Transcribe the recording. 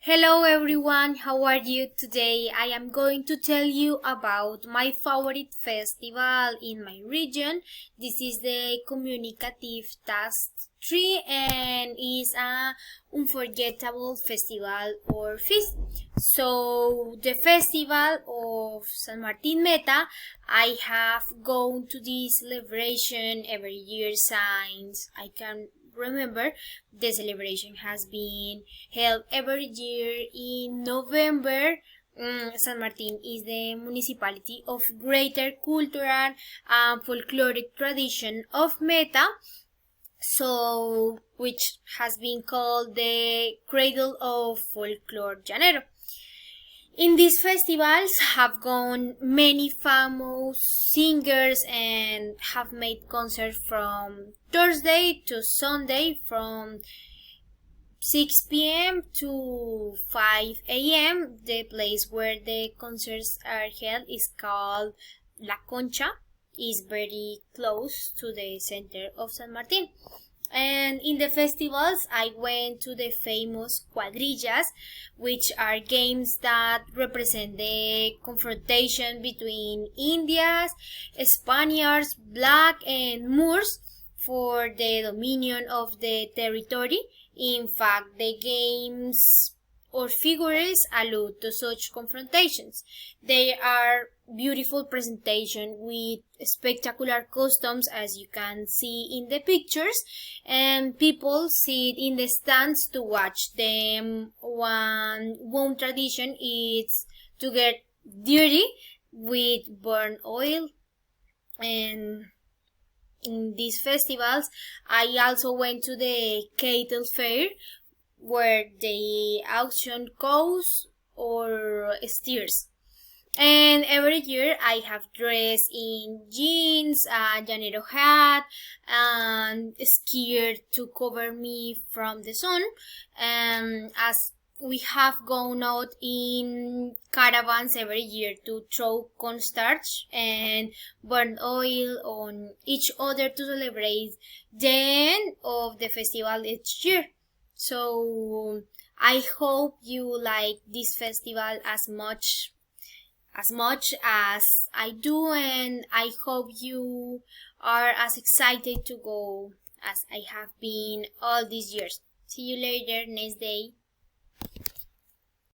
Hello everyone, how are you today? I am going to tell you about my favorite festival in my region. This is the Comunicative Task 3 and is a unforgettable festival or feast. So the festival of San Martin Meta, I have gone to this celebration every year since I can remember. The celebration has been held every year in November. San Martin is the municipality of greater cultural and folkloric tradition of Meta, so which has been called the cradle of folklore Llanero. In these festivals have gone many famous singers and have made concerts from Thursday to Sunday from 6 p.m. to 5 a.m. The place where the concerts are held is called La Concha. It's very close to the center of San Martin. And in the festivals, I went to the famous cuadrillas, which are games that represent the confrontation between Indians, Spaniards, Black, and Moors for the dominion of the territory. In fact, the games or figures allude to such confrontations. They are beautiful presentation with spectacular costumes, as you can see in the pictures, and people sit in the stands to watch them. One tradition is to get dirty with burnt oil. And in these festivals, I also went to the cattle fair, where they auction cows or steers. And every year I have dressed in jeans, a llanero hat, and skirt to cover me from the sun. And as we have gone out in caravans every year to throw cornstarch and burn oil on each other to celebrate the end of the festival each year. So I hope you like this festival as much as I do, and I hope you are as excited to go as I have been all these years. See you later next day.